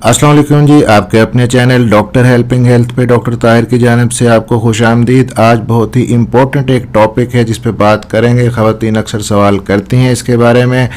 अस्सलाम वालेकुम जी, आपके अपने चैनल डॉक्टर हेल्पिंग हेल्थ पे डॉक्टर ताहिर की जानिब से आपको खुशामदीद। आज बहुत ही इम्पोर्टेंट एक टॉपिक है जिस पे बात करेंगे। ख़वातीन अक्सर सवाल करती हैं इसके बारे में।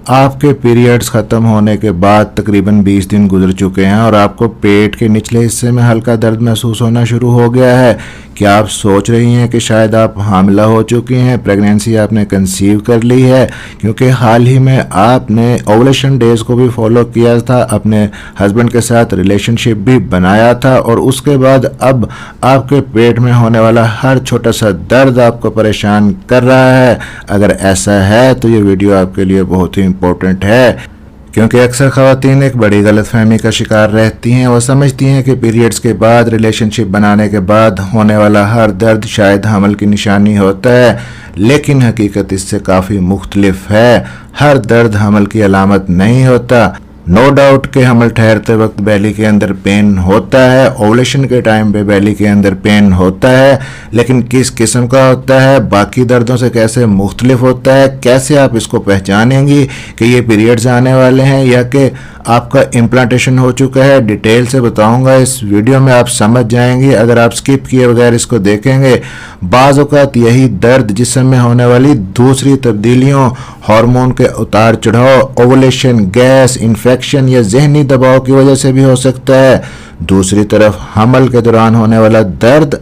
आपके पीरियड्स ख़त्म होने के बाद तकरीबन 20 दिन गुजर चुके हैं और आपको पेट के निचले हिस्से में हल्का दर्द महसूस होना शुरू हो गया है। क्या आप सोच रही हैं कि शायद आप हामिला हो चुकी हैं, प्रेगनेंसी आपने कंसीव कर ली है? क्योंकि हाल ही में आपने ओवुलेशन डेज को भी फॉलो किया था, अपने हस्बैंड के साथ रिलेशनशिप भी बनाया था और उसके बाद अब आपके पेट में होने वाला हर छोटा सा दर्द आपको परेशान कर रहा है। अगर ऐसा है तो ये वीडियो आपके लिए बहुत ही इम्पोर्टेंट है, क्योंकि अक्सर ख़वातीन एक बड़ी गलतफहमी का शिकार रहती हैं। वो समझती हैं कि पीरियड्स के बाद, रिलेशनशिप बनाने के बाद होने वाला हर दर्द शायद हमल की निशानी होता है, लेकिन हकीकत इससे काफ़ी मुख्तलिफ है। हर दर्द हमल की अलामत नहीं होता। नो डाउट कि हमल ठहरते वक्त बैली के अंदर पेन होता है, ओवुलेशन के टाइम पे बैली के अंदर पेन होता है, लेकिन किस किस्म का होता है, बाकी दर्दों से कैसे मुख्तलिफ होता है, कैसे आप इसको पहचानेंगी कि ये पीरियड्स आने वाले हैं या कि आपका इम्प्लांटेशन हो चुका है, डिटेल से बताऊंगा इस वीडियो में, आप समझ जाएंगी अगर आप स्किप किए बगैर इसको देखेंगे। बाज़ औक़ात यही दर्द जिस्म में होने वाली दूसरी तब्दीलियों, हार्मोन के उतार चढ़ाव, ओवुलेशन, गैस, इन्फेक्शन या जहनी दबाव की वजह से भी हो सकता है। दूसरी तरफ हमल के दौरान होने वाला दर्द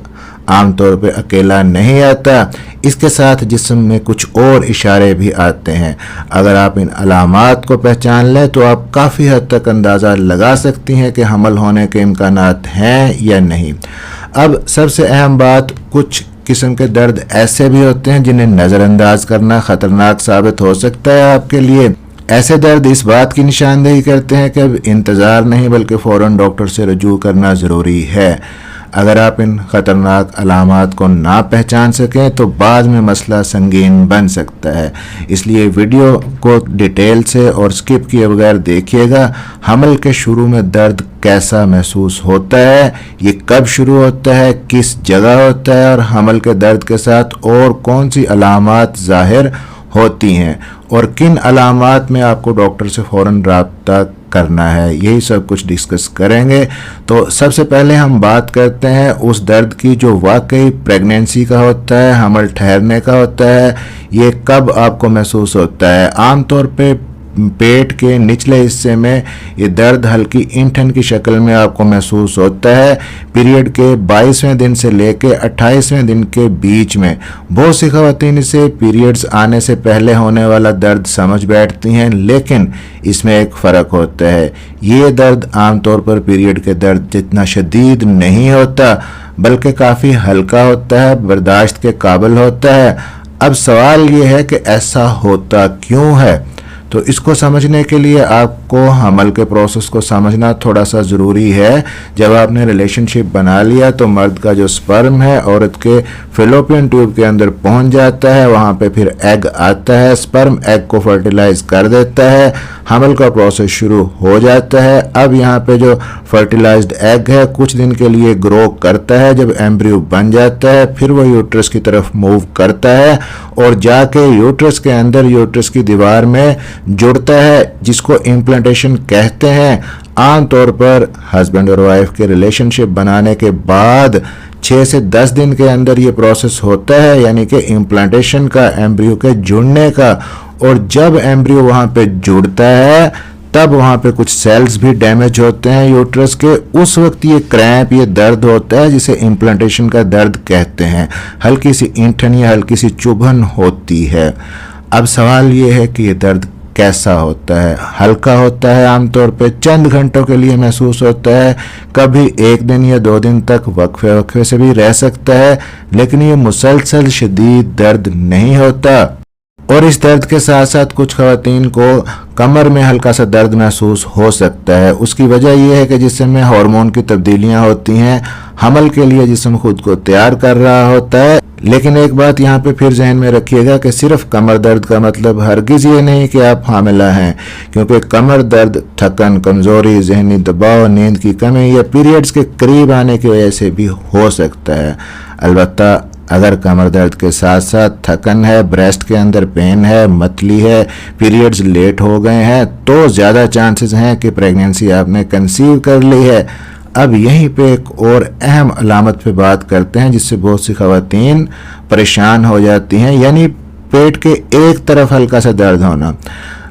आमतौर पे अकेला नहीं आता, इसके साथ जिस्म में कुछ और इशारे भी आते हैं। अगर आप इन अलामात को पहचान लें तो आप काफ़ी हद तक अंदाज़ा लगा सकती हैं कि हमल होने के इम्कानात हैं या नहीं। अब सबसे अहम बात, कुछ किस्म के दर्द ऐसे भी होते हैं जिन्हें नज़रअंदाज करना ख़तरनाक साबित हो सकता है आपके लिए। ऐसे दर्द इस बात की निशानदेही करते हैं कि अब इंतज़ार नहीं बल्कि फ़ौरन डॉक्टर से रजू करना ज़रूरी है। अगर आप इन ख़तरनाक अलामात को ना पहचान सकें तो बाद में मसला संगीन बन सकता है। इसलिए वीडियो को डिटेल से और स्किप किए बगैर देखिएगा। हमल के शुरू में दर्द कैसा महसूस होता है, ये कब शुरू होता है, किस जगह होता है और हमल के दर्द के साथ और कौन सी अलामात ज़ाहिर होती हैं और किन अलामात में आपको डॉक्टर से फ़ौरन रब्ता करना है, यही सब कुछ डिस्कस करेंगे। तो सबसे पहले हम बात करते हैं उस दर्द की जो वाकई प्रेगनेंसी का होता है, हमल ठहरने का होता है। ये कब आपको महसूस होता है? आमतौर पे पेट के निचले हिस्से में ये दर्द हल्की ईंठन की शक्ल में आपको महसूस होता है। पीरियड के 22वें दिन से लेके 28वें दिन के बीच में बहुत सी ख़वातीन इसे पीरियड्स आने से पहले होने वाला दर्द समझ बैठती हैं, लेकिन इसमें एक फ़र्क होता है। ये दर्द आमतौर पर पीरियड के दर्द जितना शदीद नहीं होता, बल्कि काफ़ी हल्का होता है, बर्दाश्त के काबिल होता है। अब सवाल ये है कि ऐसा होता क्यों है? तो इसको समझने के लिए आपको हमल के प्रोसेस को समझना थोड़ा सा ज़रूरी है। जब आपने रिलेशनशिप बना लिया तो मर्द का जो स्पर्म है औरत के फेलोपियन ट्यूब के अंदर पहुंच जाता है, वहां पे फिर एग आता है, स्पर्म एग को फर्टिलाइज कर देता है, हमल का प्रोसेस शुरू हो जाता है। अब यहाँ पे जो फर्टिलाइज्ड एग है कुछ दिन के लिए ग्रो करता है, जब एम्ब्रियो बन जाता है फिर वो यूट्रस की तरफ मूव करता है और जाके यूट्रस के अंदर यूट्रस की दीवार में जुड़ता है, जिसको इम्प्लांटेशन कहते हैं। आमतौर पर हस्बैंड और वाइफ के रिलेशनशिप बनाने के बाद 6 से 10 दिन के अंदर ये प्रोसेस होता है, यानी कि इम्प्लांटेशन का, एम्ब्रियो के जुड़ने का। और जब एम्ब्रियो वहाँ पे जुड़ता है तब वहाँ पे कुछ सेल्स भी डैमेज होते हैं यूट्रस के। उस वक्त ये क्रैम्प, ये दर्द होता है जिसे इम्प्लांटेशन का दर्द कहते हैं। हल्की सी ईंठन या हल्की सी चुभन होती है। अब सवाल ये है कि ये दर्द कैसा होता है? हल्का होता है, आमतौर पे चंद घंटों के लिए महसूस होता है, कभी 1 दिन या 2 दिन तक वक्फे वक्फे से भी रह सकता है, लेकिन ये मुसलसल शदीद दर्द नहीं होता। और इस दर्द के साथ साथ कुछ ख़वातीन को कमर में हल्का सा दर्द महसूस हो सकता है। उसकी वजह यह है कि जिस्म में हार्मोन की तब्दीलियां होती हैं, हमल के लिए जिस्म खुद को तैयार कर रहा होता है। लेकिन एक बात यहाँ पे फिर जहन में रखिएगा कि सिर्फ कमर दर्द का मतलब हरगिज़ ये नहीं कि आप हामिला हैं, क्योंकि कमर दर्द थकन, कमज़ोरी, जहनी दबाव, नींद की कमी या पीरियड्स के करीब आने की वजह से भी हो सकता है। अलबत्ता अगर कमर दर्द के साथ साथ थकन है, ब्रेस्ट के अंदर पेन है, मतली है, पीरियड्स लेट हो गए हैं, तो ज़्यादा चांसेस हैं कि प्रेगनेंसी आपने कंसीव कर ली है। अब यहीं पे एक और अहम अलामत पे बात करते हैं जिससे बहुत सी ख़वातीन परेशान हो जाती हैं, यानी पेट के एक तरफ हल्का सा दर्द होना।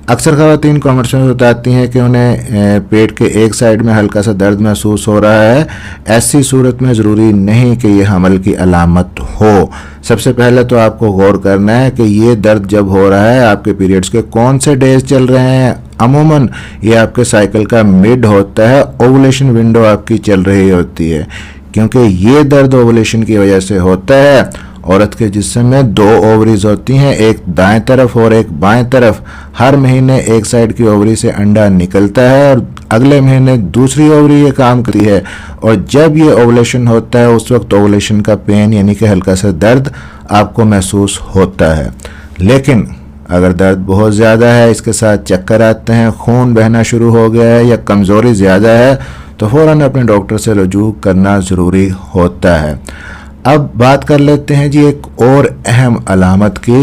अक्सर ख़वातीन कॉमेंट्स में बताती हैं कि उन्हें पेट के एक साइड में हल्का सा दर्द महसूस हो रहा है। ऐसी सूरत में ज़रूरी नहीं कि ये हमल की अलामत हो। सबसे पहले तो आपको गौर करना है कि ये दर्द जब हो रहा है आपके पीरियड्स के कौन से डेज चल रहे हैं। अमूमन ये आपके साइकिल का मिड होता है, ओवुलेशन विंडो आपकी चल रही होती है, क्योंकि ये दर्द ओवुलेशन की वजह से होता है। औरत के जिस्म में 2 ओवरीज होती हैं, एक दाएं तरफ और एक बाएं तरफ। हर महीने एक साइड की ओवरी से अंडा निकलता है और अगले महीने दूसरी ओवरी ये काम करती है, और जब ये ओवुलेशन होता है उस वक्त ओवुलेशन का पेन यानी कि हल्का सा दर्द आपको महसूस होता है। लेकिन अगर दर्द बहुत ज़्यादा है, इसके साथ चक्कर आते हैं, खून बहना शुरू हो गया है या कमज़ोरी ज़्यादा है, तो फ़ौरन अपने डॉक्टर से रुजू करना ज़रूरी होता है। अब बात कर लेते हैं जी एक और अहम अलामत की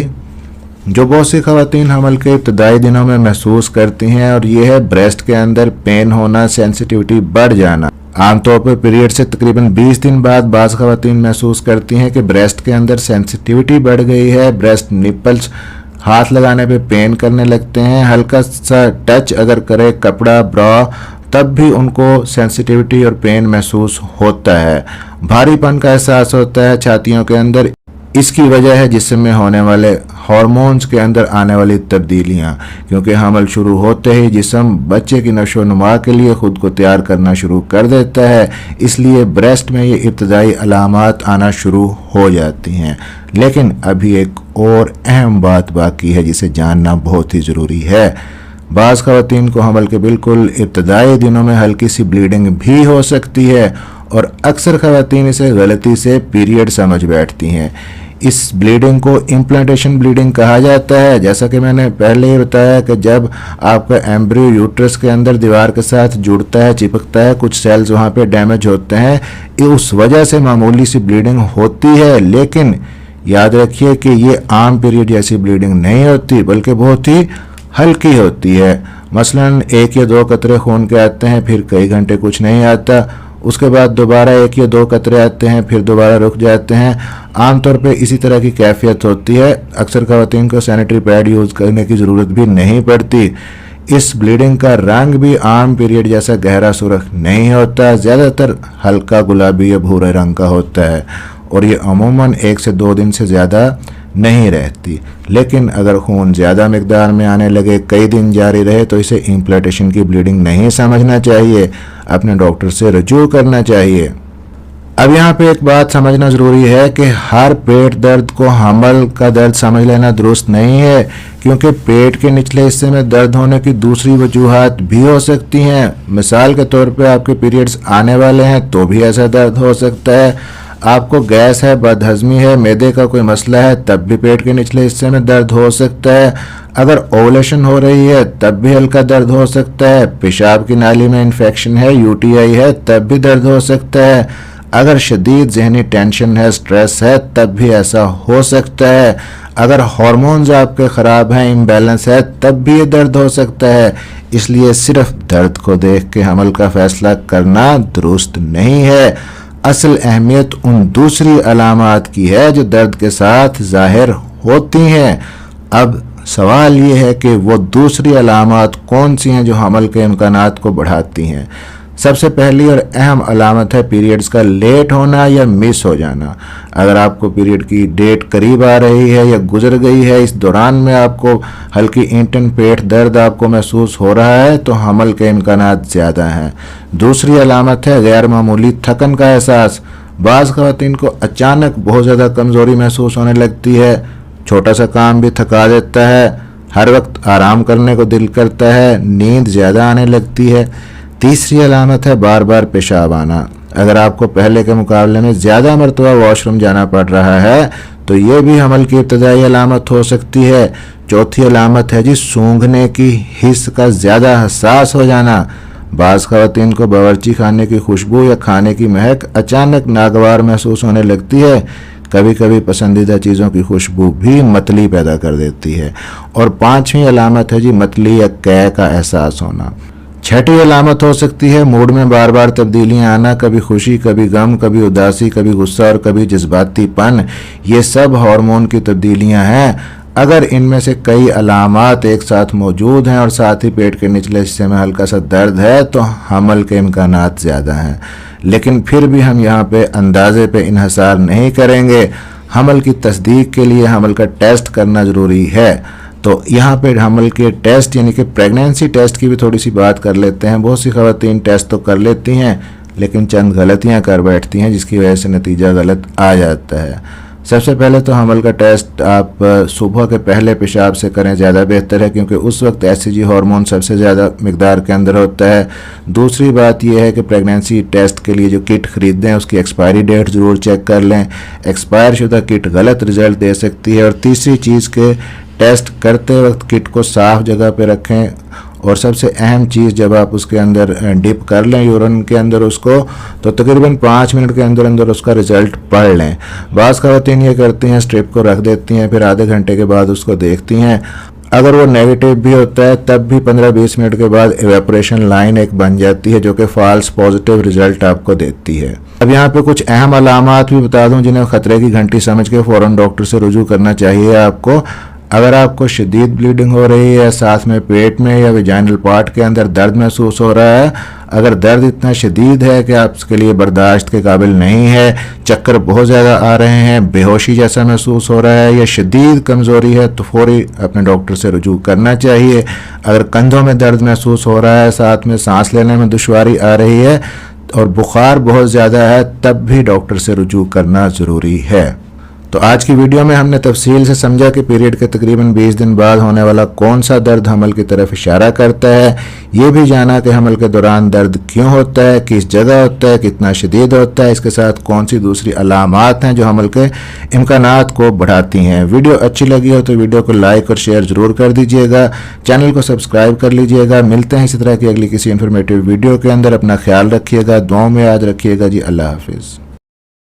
जो बहुत सी ख़वातीन हमल के इब्तदाई दिनों में महसूस करती हैं, और ये है ब्रेस्ट के अंदर पेन होना, सेंसिटिविटी बढ़ जाना। आमतौर पर पीरियड से तकरीबन 20 दिन बाद बाज़ ख़वातीन महसूस करती हैं कि ब्रेस्ट के अंदर सेंसिटिविटी बढ़ गई है। ब्रेस्ट निपल्स हाथ लगाने पे पेन करने लगते हैं, हल्का सा टच अगर करे कपड़ा, ब्रा, तब भी उनको सेंसिटिविटी और पेन महसूस होता है। भारीपन का एहसास होता है छातियों के अंदर। इसकी वजह है जिस्म में होने वाले हार्मोन्स के अंदर आने वाली तब्दीलियाँ, क्योंकि हमल शुरू होते ही जिस्म बच्चे की नशो नुमा के लिए ख़ुद को तैयार करना शुरू कर देता है, इसलिए ब्रेस्ट में ये इब्तदाई अलामात आना शुरू हो जाती हैं। लेकिन अभी एक और अहम बात बाकी है जिसे जानना बहुत ही ज़रूरी है। बाज़ ख़वातीन को हमल के बिल्कुल इब्तदाई दिनों में हल्की सी ब्लीडिंग भी हो सकती है, और अक्सर ख़वातीन इसे गलती से पीरियड समझ बैठती हैं। इस ब्लीडिंग को इम्प्लांटेशन ब्लीडिंग कहा जाता है। जैसा कि मैंने पहले ही बताया कि जब आपका एम्ब्रियो यूट्रस के अंदर दीवार के साथ जुड़ता है, चिपकता है, कुछ सेल्स वहाँ पे डैमेज होते हैं, उस वजह से मामूली सी ब्लीडिंग होती है। लेकिन याद रखिए कि ये आम पीरियड जैसी ब्लीडिंग नहीं होती, बल्कि बहुत ही हल्की होती है। मसलन 1 या 2 कतरे खून के आते हैं, फिर कई घंटे कुछ नहीं आता, उसके बाद दोबारा 1 या 2 कतरे आते हैं, फिर दोबारा रुक जाते हैं। आमतौर पे इसी तरह की कैफियत होती है। अक्सर ख़वातीन को सैनिटरी पैड यूज़ करने की ज़रूरत भी नहीं पड़ती। इस ब्लीडिंग का रंग भी आम पीरियड जैसा गहरा सुर्ख नहीं होता, ज़्यादातर हल्का गुलाबी या भूरे रंग का होता है, और ये अमूमन 1 से 2 दिन से ज़्यादा नहीं रहती। लेकिन अगर खून ज़्यादा मिकदार में आने लगे, कई दिन जारी रहे, तो इसे इम्प्लांटेशन की ब्लीडिंग नहीं समझना चाहिए, अपने डॉक्टर से रजू करना चाहिए। अब यहाँ पे एक बात समझना ज़रूरी है कि हर पेट दर्द को हमल का दर्द समझ लेना दुरुस्त नहीं है, क्योंकि पेट के निचले हिस्से में दर्द होने की दूसरी वजूहात भी हो सकती हैं। मिसाल के तौर पे आपके पीरियड्स आने वाले हैं तो भी ऐसा दर्द हो सकता है। आपको गैस है, बदहजमी है, मैदे का कोई मसला है, तब भी पेट के निचले हिस्से में दर्द हो सकता है। अगर ओवुलेशन हो रही है तब भी हल्का दर्द हो सकता है। पेशाब की नाली में इन्फेक्शन है, यूटीआई है, तब भी दर्द हो सकता है। अगर शदीद जहनी टेंशन है, स्ट्रेस है, तब भी ऐसा हो सकता है। अगर हार्मोन्स आपके ख़राब हैं, इम्बैलेंस है, तब भी ये दर्द हो सकता है। इसलिए सिर्फ दर्द को देख के हमल का फैसला करना दुरुस्त नहीं है। असल अहमियत उन दूसरी अलामात की है जो दर्द के साथ ज़ाहिर होती हैं। अब सवाल ये है कि वो दूसरी अलामात कौन सी हैं जो हमल के इम्कानात को बढ़ाती हैं। सबसे पहली और अहम अलामत है पीरियड्स का लेट होना या मिस हो जाना। अगर आपको पीरियड की डेट करीब आ रही है या गुजर गई है, इस दौरान में आपको हल्की इंटन पेट दर्द आपको महसूस हो रहा है, तो हमल के इम्कानात ज़्यादा हैं। दूसरी अलामत है गैर मामूली थकन का एहसास। बाज़ ख़वातीन को अचानक बहुत ज़्यादा कमज़ोरी महसूस होने लगती है, छोटा सा काम भी थका देता है, हर वक्त आराम करने को दिल करता है, नींद ज़्यादा आने लगती है। तीसरी अलामत है बार बार पेशाब आना। अगर आपको पहले के मुकाबले में ज़्यादा मरतबा वॉशरूम जाना पड़ रहा है तो ये भी हमल की इब्तदाई अलामत हो सकती है। चौथी अलामत है जी सूंघने की हिस्स का ज़्यादा हसास हो जाना। बाज़ ख़वातीन को बावर्ची खाने की खुशबू या खाने की महक अचानक नागवार महसूस होने लगती है। कभी कभी पसंदीदा चीज़ों की खुशबू भी मतली पैदा कर देती है। और 5वीं अलामत है जी मतली या कै का एहसास होना। 6ठी अलामत हो सकती है मूड में बार बार तब्दीलियां आना, कभी खुशी, कभी गम, कभी उदासी, कभी गुस्सा और कभी जज्बातीपन। ये सब हार्मोन की तब्दीलियां हैं। अगर इनमें से कई अलामात एक साथ मौजूद हैं और साथ ही पेट के निचले हिस्से में हल्का सा दर्द है तो हमल के इम्कानात ज़्यादा हैं। लेकिन फिर भी हम यहाँ पे अंदाजे पे इन्हसार नहीं करेंगे। हमल की तस्दीक के लिए हमल का टेस्ट करना ज़रूरी है। तो यहाँ पे हमल के टेस्ट यानी कि प्रेगनेंसी टेस्ट की भी थोड़ी सी बात कर लेते हैं। बहुत सी ख़वातीन टेस्ट तो कर लेती हैं लेकिन चंद गलतियाँ कर बैठती हैं जिसकी वजह से नतीजा गलत आ जाता है। सबसे पहले तो हमल का टेस्ट आप सुबह के पहले पेशाब से करें, ज़्यादा बेहतर है क्योंकि उस वक्त HCG हार्मोन सबसे ज़्यादा मिकदार के अंदर होता है। दूसरी बात यह है कि प्रेगनेंसी टेस्ट के लिए जो किट ख़रीदें उसकी एक्सपायरी डेट ज़रूर चेक कर लें। एक्सपायर शुदा किट गलत रिज़ल्ट दे सकती है। और तीसरी चीज़ के टेस्ट करते वक्त किट को साफ़ जगह पर रखें। और सबसे अहम चीज़ जब आप उसके अंदर डिप कर लें यूरिन के अंदर उसको तो तकरीबन 5 मिनट के अंदर अंदर उसका रिज़ल्ट पढ़ लें। बाज़ ख़वातीन ये करती हैं स्ट्रिप को रख देती हैं, फिर आधे घंटे के बाद उसको देखती हैं। अगर वो नेगेटिव भी होता है तब भी 15-20 मिनट के बाद एवेपोरेशन लाइन एक बन जाती है जो कि फ़ाल्स पॉजिटिव रिज़ल्ट आपको देती है। अब यहाँ पे कुछ अहम अलामात भी बता दूँ जिन्हें ख़तरे की घंटी समझ के फ़ौरन डॉक्टर से रुजू करना चाहिए आपको। अगर आपको शदीद ब्लीडिंग हो रही है, साथ में पेट में या वेजाइनल पार्ट के अंदर दर्द महसूस हो रहा है, अगर दर्द इतना शदीद है कि आप इसके लिए बर्दाश्त के काबिल नहीं है, चक्कर बहुत ज़्यादा आ रहे हैं, बेहोशी जैसा महसूस हो रहा है या शदीद कमज़ोरी है तो फौरी अपने डॉक्टर से रुजू करना चाहिए। अगर कंधों में दर्द महसूस हो रहा है, साथ में सांस लेने में दुश्वारी आ रही है और बुखार बहुत ज़्यादा है तब भी डॉक्टर से रुजू करना ज़रूरी है। तो आज की वीडियो में हमने तफसील से समझा कि पीरियड के तकरीबन 20 दिन बाद होने वाला कौन सा दर्द हमल की तरफ इशारा करता है। ये भी जाना कि हमल के दौरान दर्द क्यों होता है, किस जगह होता है, कितना शदीद होता है, इसके साथ कौन सी दूसरी अलामात हैं जो हमल के इम्कानात को बढ़ाती हैं। वीडियो अच्छी लगी हो तो वीडियो को लाइक और शेयर ज़रूर कर दीजिएगा, चैनल को सब्सक्राइब कर लीजिएगा। मिलते हैं इसी तरह की अगली किसी इन्फॉर्मेटिव वीडियो के अंदर। अपना ख्याल रखिएगा, दुआओं में याद रखिएगा जी। अल्लाह हाफिज़।